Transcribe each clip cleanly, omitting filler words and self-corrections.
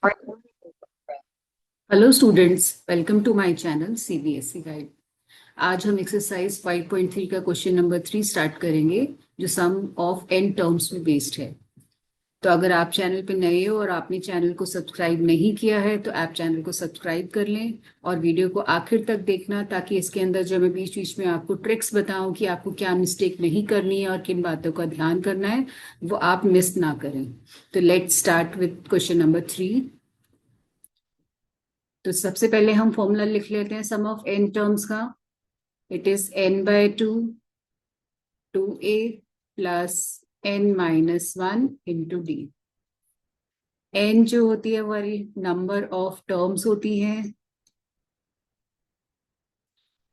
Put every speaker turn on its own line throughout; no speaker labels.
Hello students, welcome to my channel CBSE guide. आज हम exercise 5.3 का क्वेश्चन नंबर 3 स्टार्ट करेंगे, जो सम ऑफ एन टर्म्स में बेस्ड है। तो अगर आप चैनल पे नए हो और आपने चैनल को सब्सक्राइब नहीं किया है तो आप चैनल को सब्सक्राइब कर लें और वीडियो को आखिर तक देखना, ताकि इसके अंदर जो मैं बीच बीच में आपको ट्रिक्स बताऊं कि आपको क्या मिस्टेक नहीं करनी है और किन बातों का ध्यान करना है, वो आप मिस ना करें। तो let's start with question number 3। तो सबसे पहले हम फॉर्मूला लिख लेते हैं सम ऑफ एन टर्म्स का। It is n/2 2a plus n-1 into D. N जो होती है हमारी नंबर ऑफ टर्म्स होती है,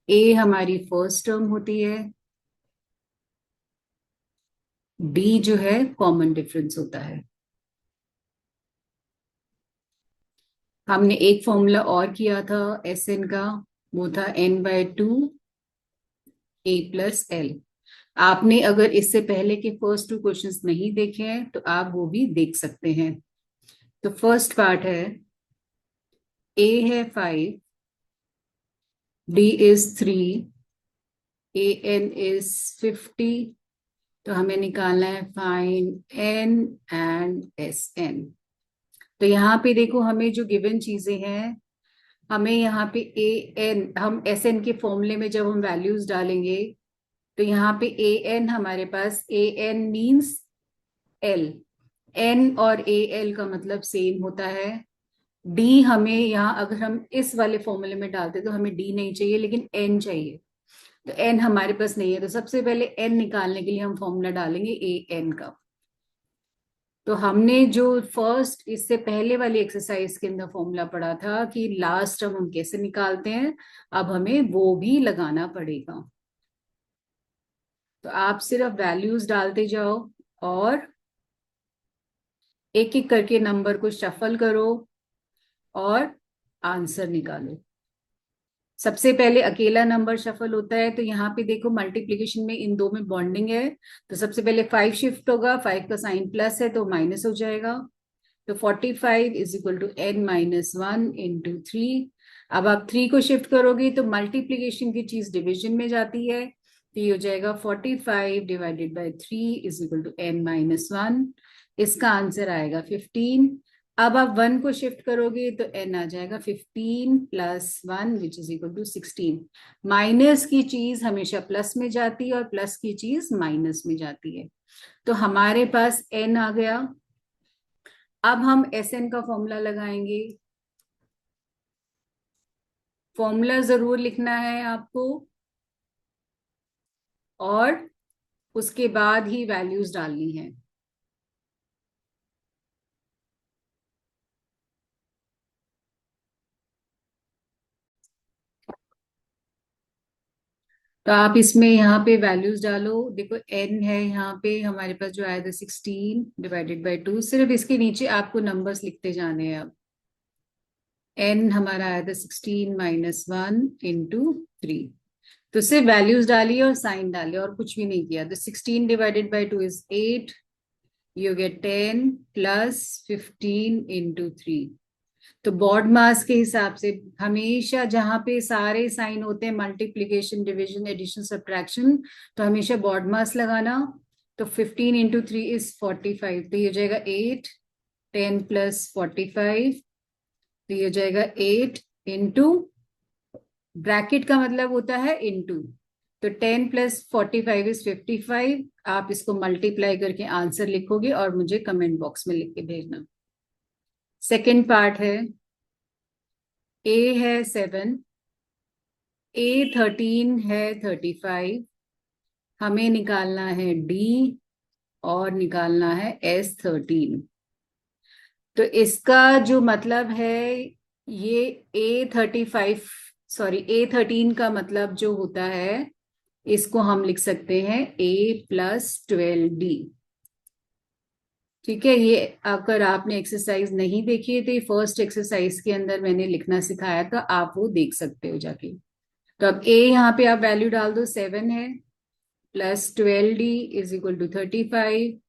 ए हमारी फर्स्ट टर्म होती है, डी जो है कॉमन डिफरेंस होता है। हमने एक फॉर्मूला और किया था एस एन का, वो था n/2 a प्लस एल। आपने अगर इससे पहले के फर्स्ट टू क्वेश्चंस नहीं देखे हैं तो आप वो भी देख सकते हैं। तो फर्स्ट पार्ट है, ए है 5, D is 3, A N is 50। तो हमें निकालना है find n and S n. तो यहाँ पे देखो, हमें जो गिवन चीजें हैं, हमें यहाँ पे ए एन, हम एस एन के फॉर्मूले में जब हम वैल्यूज डालेंगे तो यहाँ पे ए एन हमारे पास, A N means L, N और ए एल का मतलब सेम होता है। डी हमें यहाँ अगर हम इस वाले फॉर्मूले में डालते तो हमें डी नहीं चाहिए लेकिन एन चाहिए। तो एन हमारे पास नहीं है, तो सबसे पहले एन निकालने के लिए हम फॉर्मूला डालेंगे ए एन का। तो हमने जो फर्स्ट इससे पहले वाली एक्सरसाइज के अंदर फॉर्मूला पढ़ा था कि लास्ट टर्म हम कैसे निकालते हैं, अब हमें वो भी लगाना पड़ेगा। तो आप सिर्फ वैल्यूज डालते जाओ और एक एक करके नंबर को शफल करो और आंसर निकालो। सबसे पहले अकेला नंबर शफल होता है, तो यहाँ पे देखो मल्टीप्लीकेशन में इन दो में बॉन्डिंग है। तो सबसे पहले 5 शिफ्ट होगा, 5 का साइन प्लस है तो माइनस हो जाएगा। तो 45 is equal to n-1 into 3। अब आप 3 को शिफ्ट करोगे तो मल्टीप्लीकेशन की चीज डिवीजन में जाती है, तो ये हो जाएगा 45 divided by 3 is equal to n-1। इसका आंसर आएगा 15। अब आप 1 को शिफ्ट करोगे तो n आ जाएगा 15 plus 1 which is equal to 16। Minus की चीज हमेशा प्लस में जाती है और प्लस की चीज माइनस में जाती है। तो हमारे पास n आ गया। अब हम एस एन का फॉर्मूला लगाएंगे। फॉर्मूला जरूर लिखना है आपको और उसके बाद ही वैल्यूज डालनी है। तो आप इसमें यहाँ पे वैल्यूज डालो। देखो एन है यहाँ पे हमारे पास जो आया था 16 डिवाइडेड बाई 2। सिर्फ इसके नीचे आपको नंबर्स लिखते जाने हैं। अब एन हमारा आया था 16-1 इंटू 3। तो सिर्फ वैल्यूज डाली और साइन डाले और कुछ भी नहीं किया। तो 16 divided by 2 is 8, you get 10 plus 15 into 3। तो बॉड मास के हिसाब से हमेशा जहां पे सारे साइन होते हैं, मल्टीप्लीकेशन डिवीजन एडिशन सब्ट्रैक्शन, तो हमेशा बॉड मास लगाना। तो 15 इंटू 3 इज 45। तो ये हो जाएगा 8, 10 प्लस 45। तो ये हो जाएगा 8 इंटू, ब्रैकेट का मतलब होता है इंटू। तो 10 प्लस 45 इज 55। आप इसको मल्टीप्लाई करके आंसर लिखोगे और मुझे कमेंट बॉक्स में लिख के भेजना। सेकेंड पार्ट है, ए है 7, ए 13 है 35। हमें निकालना है डी और निकालना है S13। तो इसका जो मतलब है, ये A35, सॉरी A13 का मतलब जो होता है, इसको हम लिख सकते हैं A+12D। ठीक है, ये अगर आपने एक्सरसाइज नहीं देखी है तो ये फर्स्ट एक्सरसाइज के अंदर मैंने लिखना सिखाया था, आप वो देख सकते हो जाके। तो अब ए यहाँ पे आप वैल्यू डाल दो, 7 है, plus 12D is equal to 35।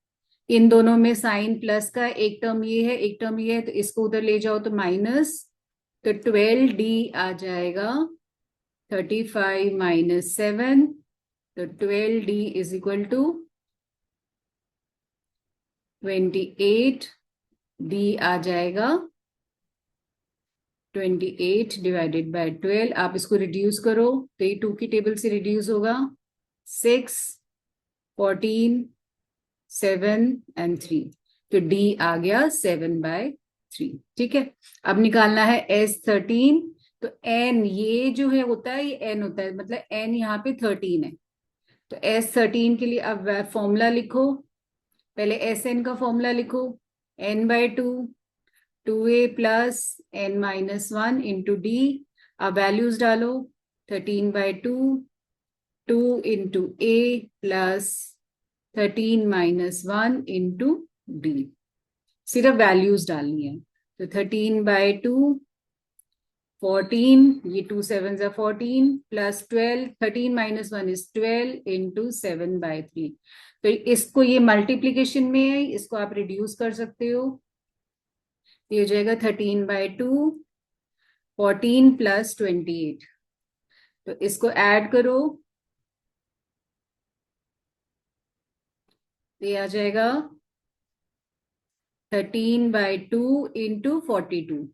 इन दोनों में साइन प्लस का एक टर्म ये है, एक टर्म ये है, तो इसको उधर ले जाओ तो माइनस, तो 12D आ जाएगा 35 माइनस 7, तो 12D is equal to 28, D आ जाएगा 28 डिवाइडेड बाय 12। आप इसको रिड्यूस करो तो ये 2 की टेबल से रिड्यूस होगा, 6, 14, 7 एंड 3, तो D आ गया 7/3। ठीक है, अब निकालना है S13। तो N ये जो है होता है, ये N होता है, मतलब N यहाँ पे 13 है। तो S13 के लिए अब फॉर्मूला लिखो, पहले SN का फॉर्मूला लिखो, N/2, 2A plus N-1 into D। अब वैल्यूज डालो, 13/2, 2 into A plus 13-1 into D। सिर्फ वैल्यूज डालनी है, तो 13/2, 14, ये 2 7 जा 14 प्लस 12, 13-1 इज 12 इंटू 7/3। तो इसको, ये मल्टीप्लीकेशन में है, इसको आप रिड्यूस कर सकते हो, ये हो जाएगा 13/2, 14 प्लस 28। तो इसको ऐड करो, तो ये आ जाएगा 13/2 इंटू 42।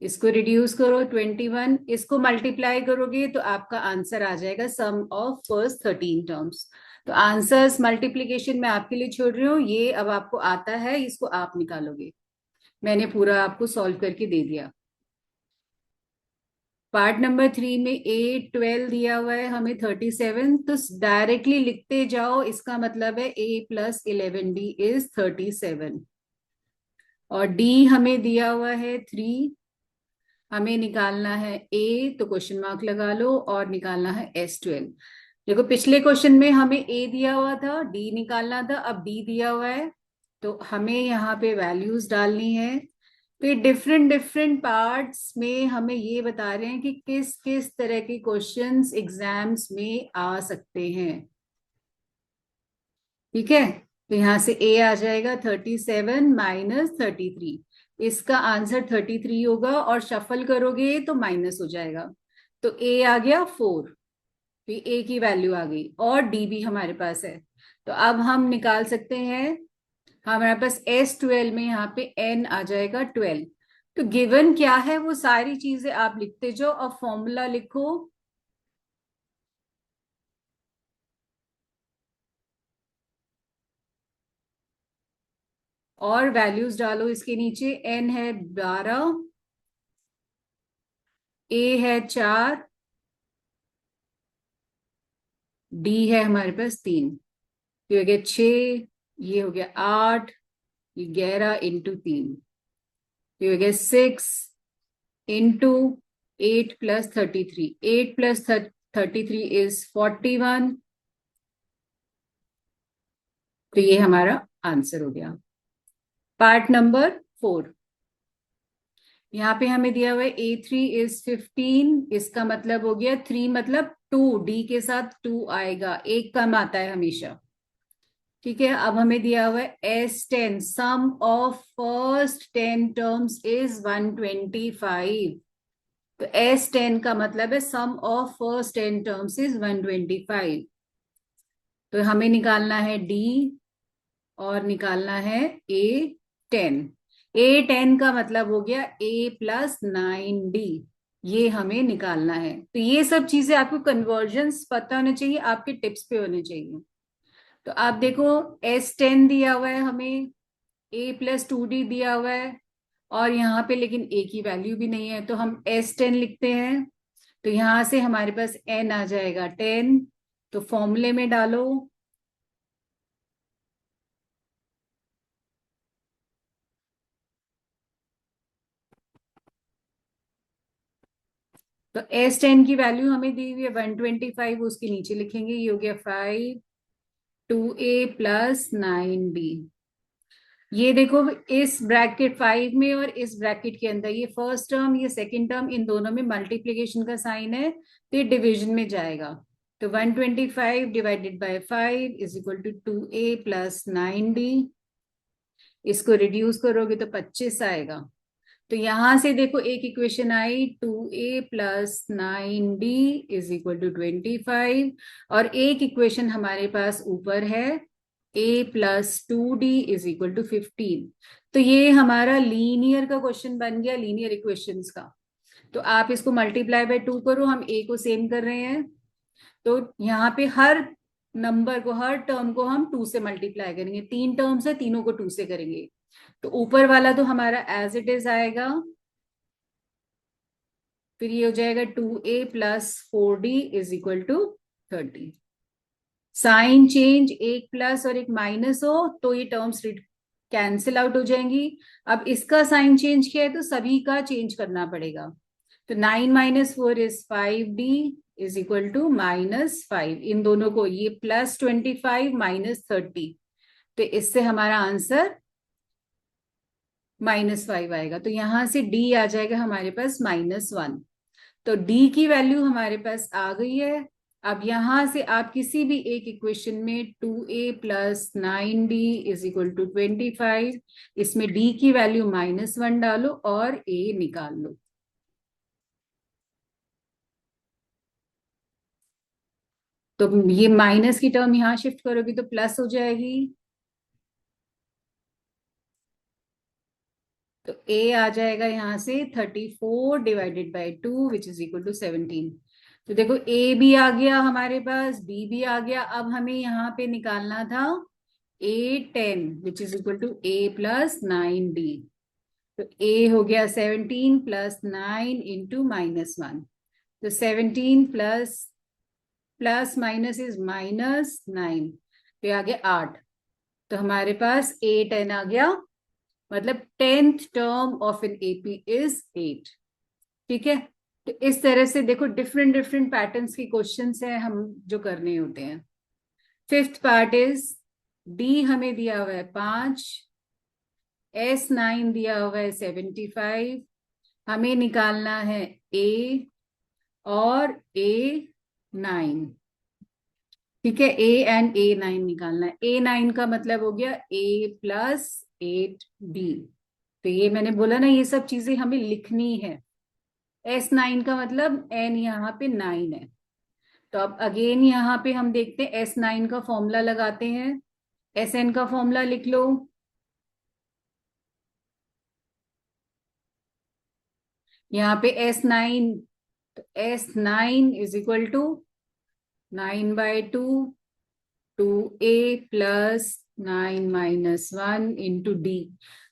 इसको रिड्यूस करो 21, इसको मल्टीप्लाई करोगे तो आपका आंसर आ जाएगा सम ऑफ फर्स्ट 13 टर्म्स। तो आंसर्स मल्टीप्लीकेशन में आपके लिए छोड़ रही हूँ, ये अब आपको आता है, इसको आप निकालोगे। मैंने पूरा आपको सॉल्व करके दे दिया। पार्ट नंबर 3 में 8, 12 दिया हुआ है, हमें 37, तो डायरेक्टली लिखते जाओ, इसका मतलब है A प्लस 11D इज 37। और D हमें दिया हुआ है 3, हमें निकालना है A, तो क्वेश्चन मार्क लगा लो, और निकालना है S12। देखो पिछले क्वेश्चन में हमें A दिया हुआ था, D निकालना था, अब D दिया हुआ है, तो हमें यहाँ पे वैल्यूज डालनी है। तो ये डिफरेंट डिफरेंट पार्ट्स में हमें ये बता रहे हैं कि किस किस तरह के क्वेश्चंस एग्जाम्स में आ सकते हैं। ठीक है, तो यहां से A आ जाएगा 37 माइनस 33, इसका आंसर 33 होगा, और शफल करोगे तो माइनस हो जाएगा। तो A आ गया 4, तो A की वैल्यू आ गई, और D भी हमारे पास है। तो अब हम निकाल सकते हैं, हमारे पास S12 में यहाँ पे N आ जाएगा 12। तो गिवन क्या है वो सारी चीजें आप लिखते जाओ, अब फॉर्मूला लिखो, और वैल्यूज डालो इसके नीचे। N है 12, A है 4, D है हमारे पास 3, ये हो गया 6, ये हो गया 8, ये 11 इंटू 3, ये हो गया 6 इंटू 8 प्लस 33, 8 प्लस 33 इज 41। तो ये हमारा आंसर हो गया। पार्ट नंबर 4, यहाँ पे हमें दिया हुआ है A3 इज 15, इसका मतलब हो गया 3 मतलब 2, D के साथ 2 आएगा, एक कम आता है हमेशा। ठीक है, अब हमें दिया हुआ है S10, sum of first 10 terms is 125। तो S10 का मतलब है sum of first 10 terms is 125। तो हमें निकालना है D, और निकालना है A10। A10 का मतलब हो गया A प्लस 9D, ये हमें निकालना है। तो ये सब चीजें आपको कन्वर्जन्स पता होने चाहिए, आपके टिप्स पे होने चाहिए। तो आप देखो, S10 दिया हुआ है हमें, A प्लस 2D दिया हुआ है, और यहाँ पे लेकिन A की वैल्यू भी नहीं है, तो हम S10 लिखते हैं। तो यहां से हमारे पास N आ जाएगा 10, तो फॉर्मूले में डालो, तो S10 की वैल्यू हमें दी हुई है 125, उसके नीचे लिखेंगे, ये हो गया 5, 2A प्लस 9B। ये देखो, इस ब्रैकेट 5 में और इस ब्रैकेट के अंदर, ये फर्स्ट टर्म ये सेकंड टर्म, इन दोनों में मल्टीप्लीकेशन का साइन है, तो ये डिवीजन में जाएगा। तो 125 divided by 5 is equal to 2A plus 9D। इसको रिड्यूस करोगे तो 25 आएगा। तो यहां से देखो एक इक्वेशन आई 2a + 9b is equal to 25, और एक इक्वेशन हमारे पास ऊपर है a + 2d is equal to 15। तो ये हमारा लीनियर का क्वेश्चन बन गया, लीनियर इक्वेशंस का। तो आप इसको मल्टीप्लाई बाय 2 करो, हम a को सेम कर रहे हैं। तो यहाँ पे हर नंबर को, हर टर्म को हम 2 से मल्टीप्लाई करेंगे। 3 टर्म्स है, तीनों को 2 से करेंगे। तो ऊपर वाला तो हमारा एज इट इज आएगा, फिर ये हो जाएगा 2a + 4d is equal to 30। Sign change, एक प्लस और एक माइनस हो तो ये टर्म्स कैंसिल आउट हो जाएंगी। अब इसका साइन चेंज किया है तो सभी का चेंज करना पड़ेगा। तो 9 - 4 is 5d is equal to -5। इन दोनों को, ये +25 -30, तो इससे हमारा आंसर -5 आएगा। तो यहां से d आ जाएगा हमारे पास -1। तो d की वैल्यू हमारे पास आ गई है। अब यहां से आप किसी भी एक इक्वेशन में 2a + 9d is equal to 25, इसमें d की वैल्यू -1 डालो और a निकाल लो। तो ये माइनस की टर्म यहां शिफ्ट करोगी तो प्लस हो जाएगी। तो a आ जाएगा यहां से 34/2 विच इज इक्वल टू 17। तो देखो a भी आ गया हमारे पास, b भी आ गया। अब हमें यहाँ पे निकालना था a10 which is equal to a + 9d। तो a हो गया 17 + 9 इंटू -1। तो 17 प्लस माइनस इज -9, तो आ गया 8। तो हमारे पास a10 आ गया, मतलब 10th term of an AP is 8। ठीक है। तो इस तरह से देखो डिफरेंट डिफरेंट पैटर्न्स के क्वेश्चंस हैं हम जो करने होते हैं। फिफ्थ पार्ट इज डी हमें दिया हुआ है 5, S9 दिया हुआ है 75, हमें निकालना है ए और A9। ठीक है, A and A9 निकालना है। A9 का मतलब हो गया a + 8b। तो ये मैंने बोला ना, ये सब चीजें हमें लिखनी है। S9 का मतलब n यहाँ पे 9 है। तो अब अगेन यहाँ पे हम देखते हैं, S9 का फॉर्मूला लगाते हैं। Sn का फॉर्मूला लिख लो। यहाँ पे S9, तो S9 is equal to 9/2 2a + 9 - 1 into D.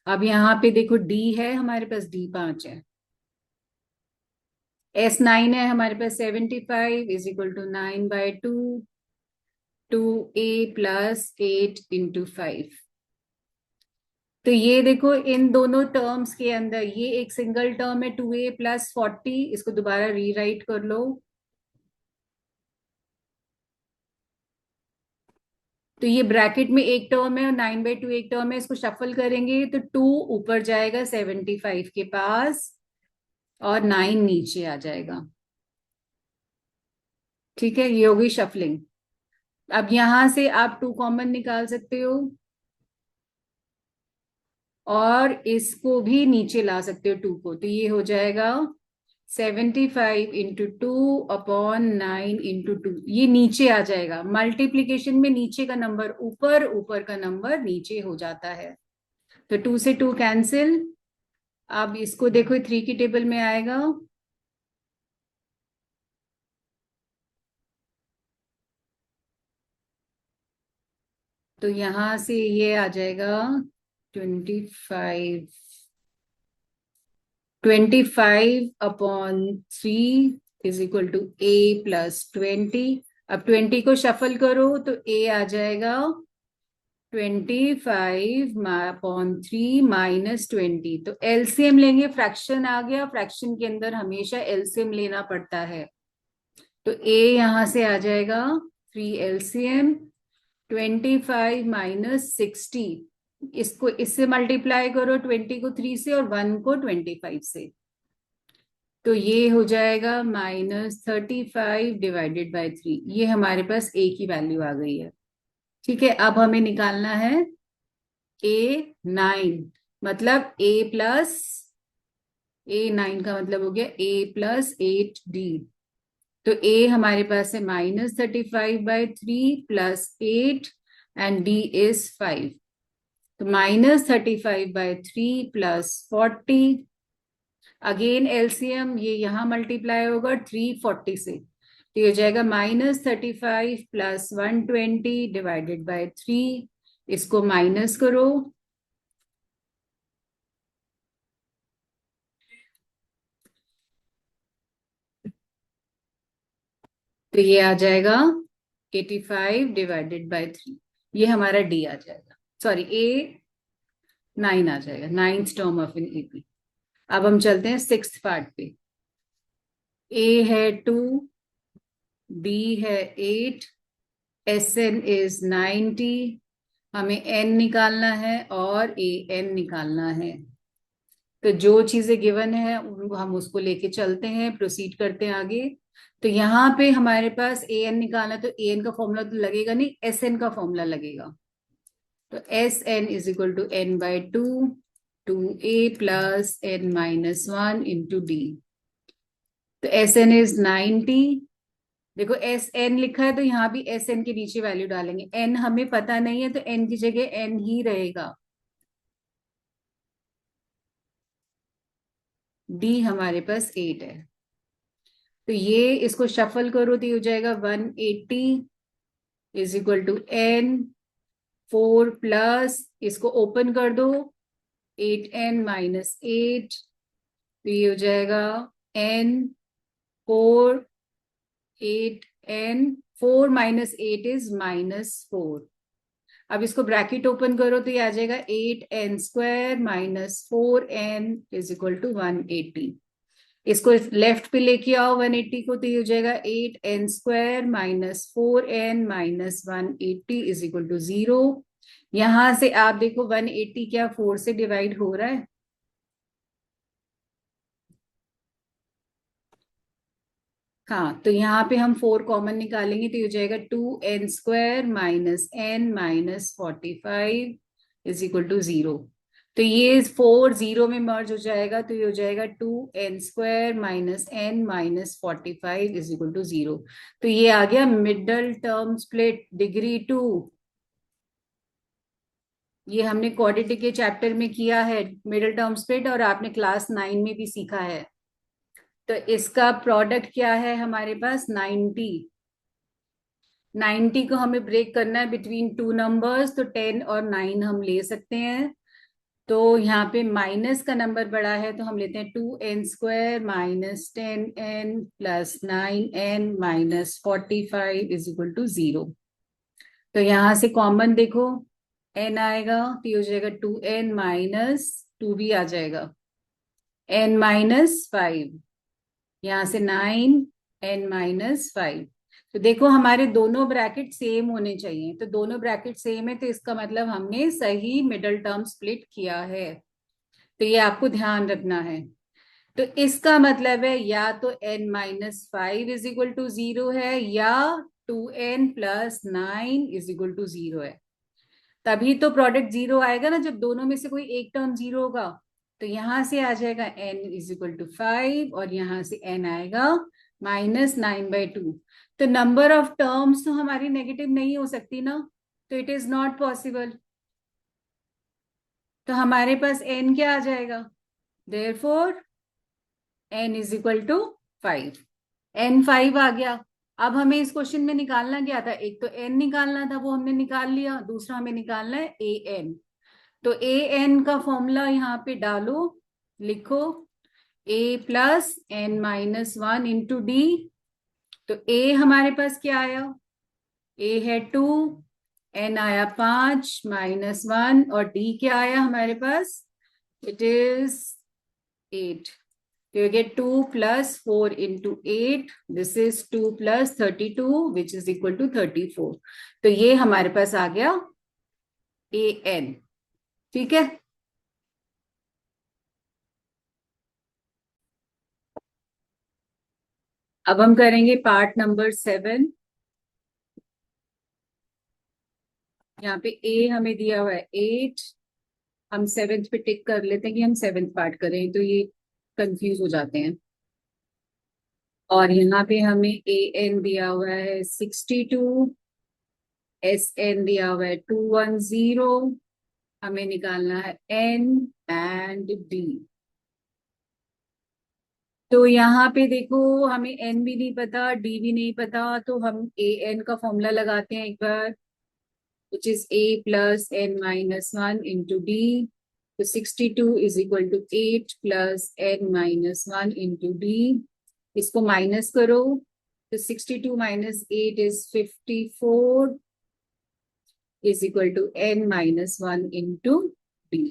अब यहाँ पे देखो d है हमारे पास, d 5 है। S9 है हमारे पास 75 is equal to 9/2 2a + 8 into 5। तो ये देखो इन दोनों टर्म्स के अंदर ये एक सिंगल टर्म है 2a + 40, इसको दोबारा रीराइट कर लो। तो ये ब्रैकेट में एक टर्म है और 9/2 एक टर्म है, इसको शफल करेंगे तो 2 ऊपर जाएगा 75 के पास और 9 नीचे आ जाएगा। ठीक है, ये हो गई शफलिंग। अब यहां से आप 2 कॉमन निकाल सकते हो और इसको भी नीचे ला सकते हो 2 को। तो ये हो जाएगा 75/2/9 ये नीचे आ जाएगा। मल्टीप्लीकेशन में नीचे का नंबर ऊपर, ऊपर का नंबर नीचे हो जाता है। तो 2 से 2 कैंसिल। अब इसको देखो 3 की टेबल में आएगा। तो यहां से ये आ जाएगा 25, 25/3 इज इक्वल टू a + 20। अब 20 को शफल करो तो a आ जाएगा 25/3 - 20। तो एलसीएम लेंगे, फ्रैक्शन आ गया, फ्रैक्शन के अंदर हमेशा एलसीएम लेना पड़ता है। तो a यहां से आ जाएगा 3 एलसीएम 25 - 60। इसको इससे मल्टीप्लाई करो, 20 को 3 से और 1 को 25 से। तो ये हो जाएगा -35/3। ये हमारे पास a की वैल्यू आ गई है। ठीक है, अब हमें निकालना है A9 मतलब A9 का मतलब हो गया A+8D। तो A हमारे पास है -35/3 +8 एंड D इज 5। तो -35/3 +40, अगेन एलसीएम ये यहां मल्टीप्लाई होगा 340 से, तो ये हो जाएगा -35 + 120 डिवाइडेड बाय 3। इसको माइनस करो तो ये आ जाएगा 85 डिवाइडेड बाय 3। ये हमारा डी आ जाएगा, सॉरी A9 आ जाएगा, ninth term of in AP. अब हम चलते हैं सिक्स्थ पार्ट पे। ए है 2, बी है 8, एस एन इज 90, हमें एन निकालना है और ए एन निकालना है। तो जो चीजें गिवन है हम उसको लेके चलते हैं, प्रोसीड करते हैं आगे। तो यहाँ पे हमारे पास ए एन निकालना, तो ए एन का फॉर्मूला तो लगेगा नहीं, एस एन का फॉर्मूला लगेगा। तो S N is equal to n/2 2a plus n-1 into D. तो एस एन इज 90। देखो एस एन लिखा है तो यहाँ भी एस एन के नीचे वैल्यू डालेंगे, एन हमें पता नहीं है तो एन की जगह एन ही रहेगा। डी हमारे पास 8 है, तो ये इसको शफल करो तो ये हो जाएगा 180 is equal to N 4 plus, इसको ओपन कर दो 8n-8, तो ये हो जाएगा n 4 8n 4 - 8 इज -4। अब इसको ब्रैकेट ओपन करो तो ये आ जाएगा 8n² -4n is equal to 180। इसको लेफ्ट पे लेके आओ 180 को, तो ये हो जाएगा 8n² -4n -180 is equal to 0। यहां से आप देखो 180 क्या 4 से डिवाइड हो रहा है? हाँ, तो यहाँ पे हम 4 कॉमन निकालेंगे तो ये हो जाएगा 2n² -n -45 is equal to 0। तो ये 4 0 में मर्ज हो जाएगा, तो ये हो जाएगा 2n² -n -45 is equal to 0। तो ये आ गया मिडल टर्म स्प्लिट डिग्री 2। ये हमने क्वाड्रेटिक के चैप्टर में किया है मिडल टर्म स्प्लिट, और आपने क्लास 9 में भी सीखा है। तो इसका प्रोडक्ट क्या है हमारे पास 90। 90 को हमें ब्रेक करना है बिटवीन टू नंबर्स, तो 10 और 9 हम ले सकते हैं। तो यहाँ पे माइनस का नंबर बड़ा है तो हम लेते हैं 2n² -10n +9n -45 is equal to 0। तो यहाँ से कॉमन देखो n आएगा तो ये हो जाएगा 2n -2 भी आ जाएगा, n-5, यहाँ से 9n-5। तो देखो हमारे दोनों ब्रैकेट सेम होने चाहिए, तो दोनों ब्रैकेट सेम है तो इसका मतलब हमने सही मिडल टर्म स्प्लिट किया है। तो ये आपको ध्यान रखना है। तो इसका मतलब है या तो n-5 इज इक्वल टू 0 है, या 2n+9 इज इक्वल टू 0 है। तभी तो प्रोडक्ट 0 आएगा ना, जब दोनों में से कोई एक टर्म 0 होगा। तो यहां से आ जाएगा n इज इक्वल टू 5 और यहां से n आएगा -9/2। तो नंबर ऑफ टर्म्स तो हमारी नेगेटिव नहीं हो सकती ना, तो इट इज नॉट पॉसिबल। तो हमारे पास n क्या आ जाएगा, therefore n is equal to 5। n 5 आ गया। अब हमें इस क्वेश्चन में निकालना क्या था, एक तो n निकालना था वो हमने निकाल लिया, दूसरा हमें निकालना है an। तो ए एन का फॉर्मूला यहाँ पे डालो, लिखो a+n-1 इंटू डी। तो ए हमारे पास क्या आया, ए है 2, एन आया 5 -1, और डी क्या आया हमारे पास, इट इज 8। तो you get 2 + 4 into 8, this is 2 + 32 which is equal to 34। तो ये हमारे पास आ गया ए एन। ठीक है, अब हम करेंगे पार्ट नंबर 7। यहाँ पे ए हमें दिया हुआ है 8, हम सेवेंथ पे टिक कर लेते हैं कि हम सेवेंथ पार्ट करें, तो ये कंफ्यूज हो जाते हैं। और यहाँ पे हमें ए एन दिया हुआ है 62, एस एन दिया हुआ है 210। हमें निकालना है एन एंड डी। तो यहाँ पे देखो, हमें एन भी नहीं पता, डी भी नहीं पता, तो हम ए एन का फॉर्मूला लगाते हैं एक बार, which is a plus n minus 1 into d. So 62 is equal to 8 plus n minus 1 into d. इसको माइनस करो, तो 62 minus 8 is 54 is equal to n minus 1 into d.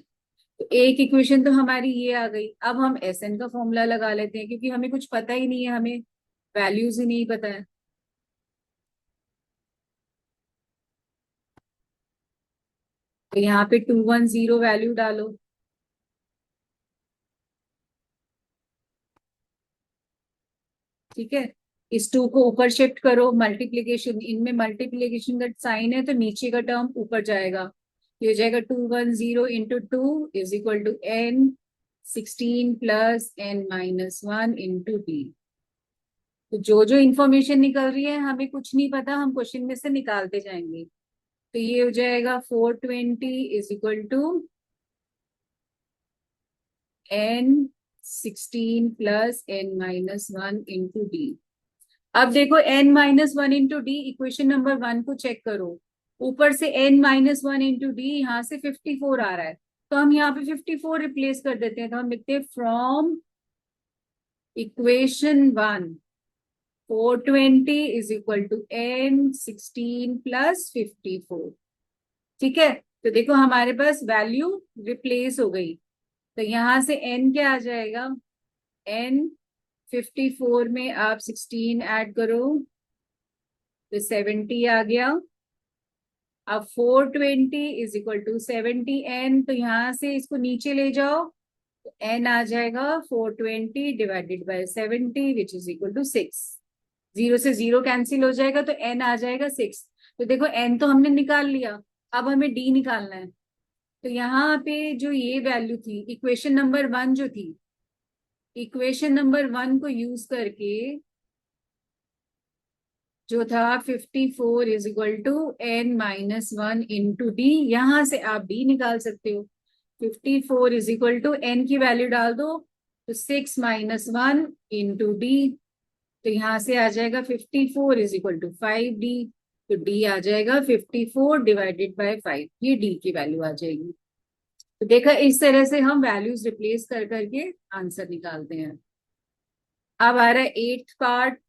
तो एक इक्वेशन तो हमारी ये आ गई। अब हम एस एन का फॉर्मूला लगा लेते हैं, क्योंकि हमें कुछ पता ही नहीं है, हमें वैल्यूज ही नहीं पता है। तो यहाँ पे 210 वैल्यू डालो। ठीक है, इस टू को ऊपर शिफ्ट करो, मल्टीप्लीकेशन, इनमें मल्टीप्लीकेशन का साइन है तो नीचे का टर्म ऊपर जाएगा। ये हो जाएगा 210 into two is equal to N 16 plus N minus 1 into D. तो जो जो इंफॉर्मेशन निकल रही है हमें कुछ नहीं पता, हम क्वेश्चन में से निकालते जाएंगे। तो ये हो जाएगा 420 is equal to N 16 plus N minus 1 into D. अब देखो n minus one into D, equation number 1 को चेक करो। ऊपर से n minus one into D, यहाँ से 54 आ रहा है, तो हम यहाँ पे 54 रिप्लेस कर देते हैं। तो हम लिखते हैं from equation 1 420 is equal to n 16 plus 54। ठीक है, तो देखो हमारे पास वैल्यू रिप्लेस हो गई। तो यहाँ से n क्या आ जाएगा, n 54 में आप 16 ऐड करो तो 70 आ गया। अब 420 इज इक्वल टू 70n, तो यहां से इसको नीचे ले जाओ तो n आ जाएगा 420 divided by 70 which is equal to 6। Zero से जीरो कैंसिल हो जाएगा तो n आ जाएगा 6। तो देखो n तो हमने निकाल लिया, अब हमें d निकालना है। तो यहाँ पे जो ये वैल्यू थी, इक्वेशन नंबर 1 जो थी, इक्वेशन नंबर 1 को यूज करके जो था 54 is equal to N minus 1 into D, यहां से आप डी निकाल सकते हो। 54 इज इक्वल टू एन की वैल्यू डाल दो, तो 6 माइनस 1 इंटू डी, तो यहां से आ जाएगा 54 इज इक्वल टू 5d। तो डी आ जाएगा 54 डिवाइडेड बाय 5, ये डी की वैल्यू आ जाएगी। तो देखा, इस तरह से हम वैल्यूज रिप्लेस कर करके आंसर निकालते हैं। अब आ रहा है एट्थ पार्ट।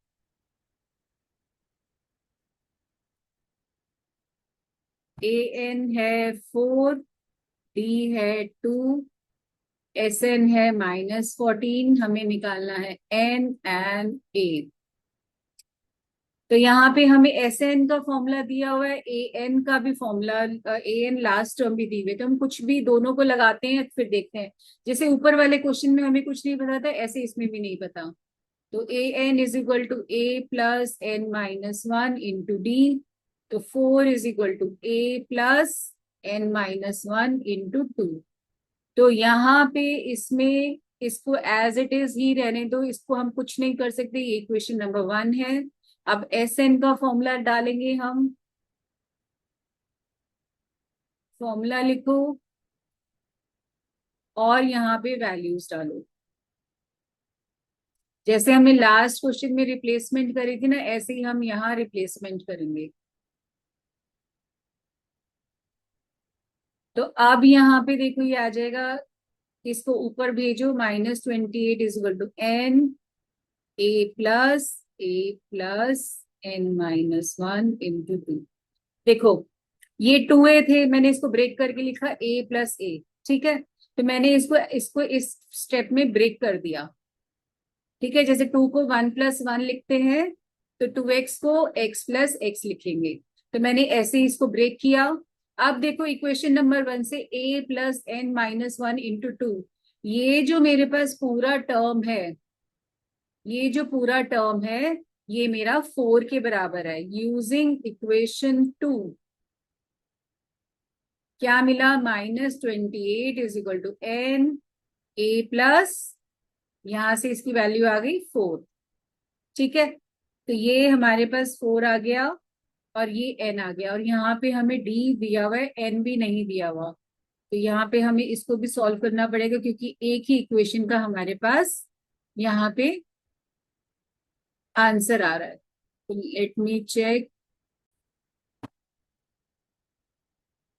ए एन है 4, डी है 2, एस एन है -14। हमें निकालना है एन एंड ए। तो यहाँ पे हमें एस एन का फॉर्मूला दिया हुआ है, ए एन का भी formula, A N last term भी दी हुई है, तो हम कुछ भी दोनों को लगाते हैं फिर देखते हैं। जैसे ऊपर वाले क्वेश्चन में हमें कुछ नहीं पता था, ऐसे इसमें भी नहीं पता। तो A N is equal to A plus N minus one into D. तो 4 is equal to A plus N minus one into two. तो यहाँ पे इसमें इसको एज इट इज ही रहने दो, इसको हम कुछ नहीं कर सकते, ये इक्वेशन नंबर 1 है। अब एस एन का फॉर्मूला डालेंगे हम, फॉर्मूला लिखो और यहाँ पे वैल्यूज डालो। जैसे हमने लास्ट क्वेश्चन में रिप्लेसमेंट करी थी ना, ऐसे ही हम यहाँ रिप्लेसमेंट करेंगे। तो अब यहाँ पे देखो ये आ जाएगा, इसको ऊपर भेजो, -28 is equal to N A plus N minus one into two. देखो ये 2a थे, मैंने इसको ब्रेक करके लिखा a प्लस ए। ठीक है, तो मैंने इसको इसको इस स्टेप में ब्रेक कर दिया। ठीक है, जैसे 2 को 1 प्लस 1 लिखते हैं, तो 2x को x प्लस x लिखेंगे। तो मैंने ऐसे ही इसको ब्रेक किया। अब देखो इक्वेशन नंबर 1 से a plus N minus one into two, ये जो मेरे पास पूरा टर्म है, ये जो पूरा टर्म है, ये मेरा 4 के बराबर है। यूजिंग इक्वेशन 2, क्या मिला, -28 is equal to N A plus, यहां से इसकी वैल्यू आ गई 4। ठीक है, तो ये हमारे पास 4 आ गया और ये एन आ गया, और यहाँ पे हमें डी दिया हुआ है, एन भी नहीं दिया हुआ। तो यहाँ पे हमें इसको भी सॉल्व करना पड़ेगा, क्योंकि एक ही इक्वेशन का हमारे पास यहाँ पे आंसर आ रहा है। तो लेट मी चेक।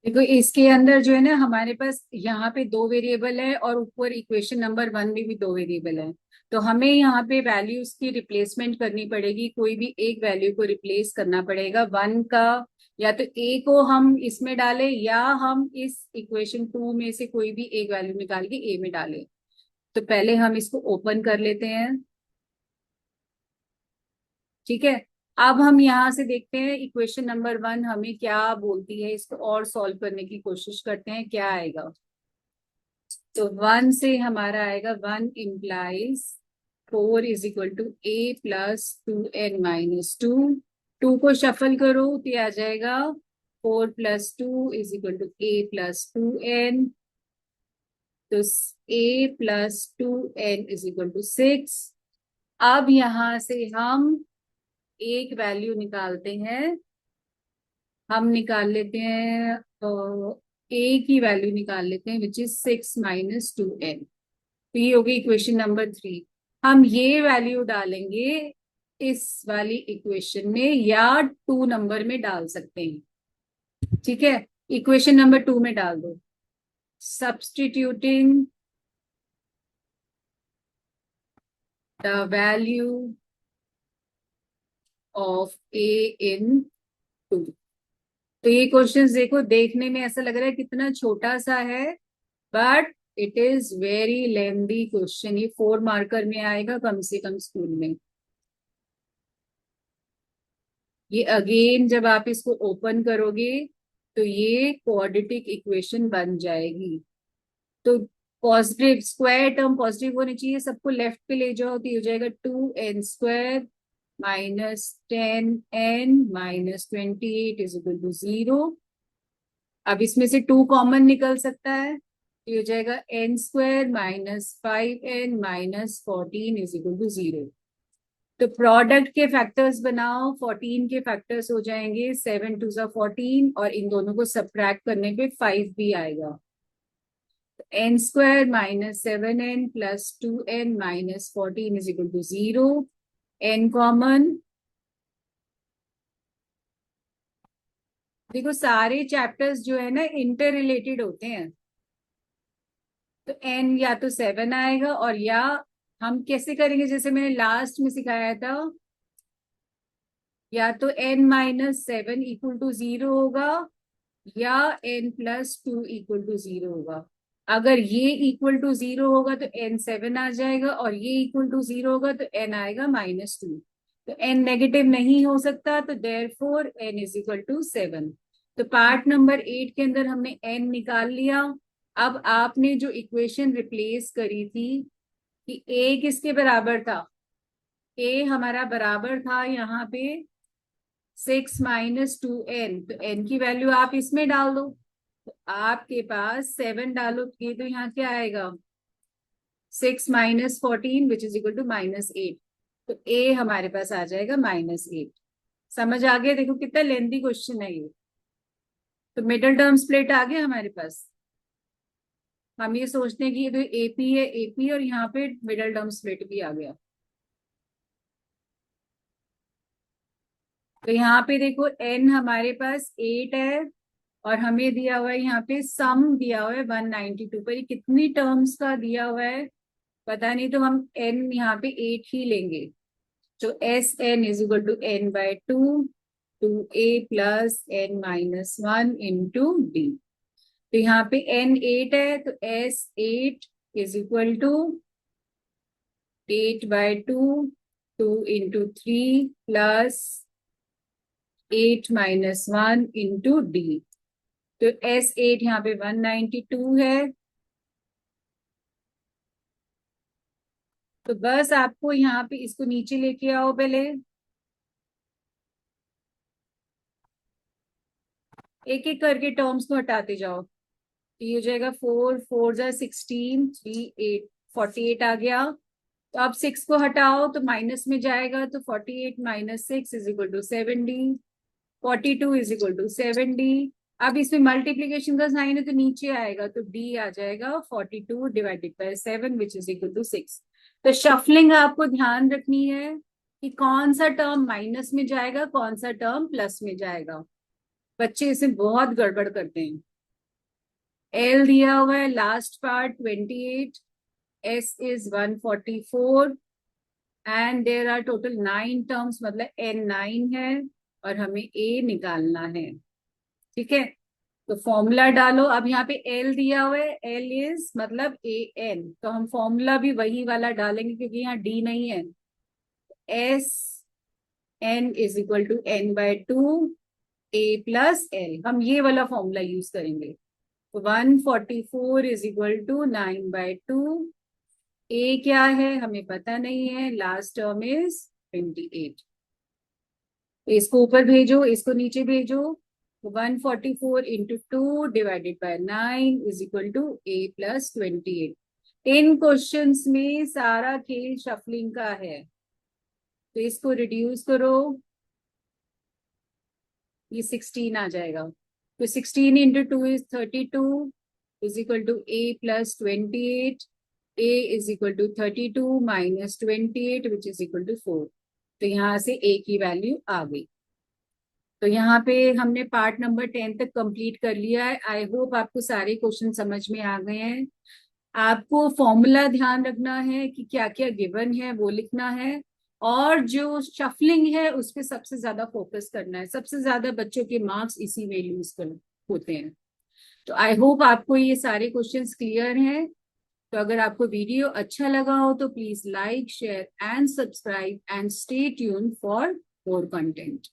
देखो इसके अंदर जो है ना, हमारे पास यहाँ पे दो वेरिएबल है और ऊपर इक्वेशन नंबर 1 में भी दो वेरिएबल है। तो हमें यहाँ पे वैल्यूज की रिप्लेसमेंट करनी पड़ेगी, कोई भी एक वैल्यू को रिप्लेस करना पड़ेगा 1 का। या तो ए को हम इसमें डालें, या हम इस इक्वेशन 2 में से कोई भी एक वैल्यू निकाल के ए में डालें। तो पहले हम इसको ओपन कर लेते हैं। ठीक है, अब हम यहाँ से देखते हैं इक्वेशन नंबर 1 हमें क्या बोलती है, इसको और सॉल्व करने की कोशिश करते हैं क्या आएगा। तो 1 से हमारा आएगा, 1 implies 4 is equal to A plus 2n-2। 2 को शफल करो तो ये आ जाएगा 4 + 2 is equal to A plus 2n। तो A plus 2n is equal to 6। अब यहां से हम एक वैल्यू निकालते हैं, हम निकाल लेते हैं ए की वैल्यू निकाल लेते हैं, विच इज 6 - 2n। तो ये होगी इक्वेशन नंबर 3। हम ये वैल्यू डालेंगे इस वाली इक्वेशन में, या 2 नंबर में डाल सकते हैं। ठीक है, इक्वेशन नंबर 2 में डाल दो। सब्सटीट्यूटिंग द वैल्यू ऑफ ए इन 2। तो ये क्वेश्चन देखो, देखने में ऐसा लग रहा है कितना छोटा सा है, but it is very lengthy question. ये 4 मार्कर में आएगा कम से कम स्कूल में। ये अगेन जब आप इसको ओपन करोगे तो ये क्वाड्रेटिक इक्वेशन बन जाएगी। तो पॉजिटिव स्क्वायर टर्म पॉजिटिव होने चाहिए, सबको लेफ्ट पे ले जाओ तो ये हो जाएगा 2n² -10n - 28 is equal to 0। अब इसमें से 2 कॉमन निकल सकता है, तो ये हो जाएगा n² -5n - 14 is equal to 0। तो प्रोडक्ट के फैक्टर्स बनाओ, 14 के फैक्टर्स हो जाएंगे 7 × 2 = 14, और इन दोनों को सब्ट्रैक्ट करने पे 5 भी आएगा। n² -7n + 2n - 14 is equal to 0। n common, देखो सारे चैप्टर्स जो है ना इंटर रिलेटेड होते हैं। तो n या तो 7 आएगा, और या हम कैसे करेंगे, जैसे मैंने लास्ट में सिखाया था, या तो n - 7 इक्वल टू 0 होगा, या n + 2 इक्वल टू 0 होगा। अगर ये इक्वल टू 0 होगा तो n 7 आ जाएगा, और ये इक्वल टू 0 होगा तो n आएगा -2। तो n नेगेटिव नहीं हो सकता, तो therefore n is equal to 7। तो पार्ट नंबर 8 के अंदर हमने n निकाल लिया। अब आपने जो इक्वेशन रिप्लेस करी थी कि a किसके बराबर था, a हमारा बराबर था यहाँ पे 6 - 2n। तो n की वैल्यू आप इसमें डाल दो, तो आपके पास 7 डालोगे तो यहाँ क्या आएगा, 6 - 14 विच इज इक्वल टू -8। तो ए हमारे पास आ जाएगा -8। समझ आ गया, देखो कितना लेंथी क्वेश्चन है ये। तो मिडल टर्म स्प्लिट आ गया हमारे पास। हम ये सोचते हैं कि ये तो एपी है, एपी, और यहाँ पे मिडल टर्म स्प्लिट भी आ गया। तो यहाँ पे देखो n हमारे पास 8 है, और हमें दिया हुआ है यहाँ पे सम दिया हुआ है 192 पर। ये कितनी टर्म्स का दिया हुआ है पता नहीं, तो हम n यहाँ पे 8 ही लेंगे। तो Sn is equal to n/2 2a + n - 1 into d। तो यहाँ पे n 8 है, तो S8 is equal to 8/2 2 into 3 plus 8 - 1 into d। तो S8 यहाँ पे 192 है। तो बस आपको यहाँ पे इसको नीचे लेके आओ पहले। एक एक करके टर्म्स को हटाते जाओ। तो ये हो जाएगा 4 4 जा 16, 3 8, 48 आ गया। तो अब 6 को हटाओ तो माइनस में जाएगा, तो 48 minus 6 is equal to 70। 42 is equal to 70। अब इसमें मल्टीप्लीकेशन का साइन है तो नीचे आएगा, तो डी आ जाएगा 42 divided by 7 which is equal to 6। तो शफलिंग आपको ध्यान रखनी है कि कौन सा टर्म माइनस में जाएगा, कौन सा टर्म प्लस में जाएगा। बच्चे इसमें बहुत गड़बड़ करते हैं। एल दिया हुआ है last part 28, S is 144 and there are total 9 terms, मतलब एन 9 है और हमें ए निकालना है। ठीक है, तो फॉर्मूला डालो। अब यहाँ पे एल दिया हुआ है, एल इज मतलब ए एन, तो हम फॉर्मूला भी वही वाला डालेंगे क्योंकि यहाँ डी नहीं है। S N is equal to N by 2 A plus L, हम ये वाला फॉर्मूला यूज करेंगे। तो 144 इज इक्वल टू 9/2। ए क्या है हमें पता नहीं है, लास्ट टर्म इज 28। इसको ऊपर भेजो, इसको नीचे भेजो। 144 into 2 divided by 9 is equal to A plus 28। इन क्वेश्चंस में सारा खेल शफलिंग का है, तो इसको रिड्यूस करो, ये 16 आ जाएगा। तो 16 into 2 is 32 is equal to A plus 28। A is equal to 32 minus 28 which is equal to 4। तो यहाँ से ए की वैल्यू आ गई। तो यहाँ पे हमने पार्ट नंबर 10 तक कंप्लीट कर लिया है। आई होप आपको सारे क्वेश्चन समझ में आ गए हैं। आपको फॉर्मूला ध्यान रखना है कि क्या क्या गिवन है वो लिखना है, और जो शफलिंग है उस पर सबसे ज्यादा फोकस करना है। सबसे ज्यादा बच्चों के मार्क्स इसी में लूज कर होते हैं। तो आई होप आपको ये सारे क्वेश्चंस क्लियर हैं। तो अगर आपको वीडियो अच्छा लगा हो तो please like share and subscribe and stay tune for more content.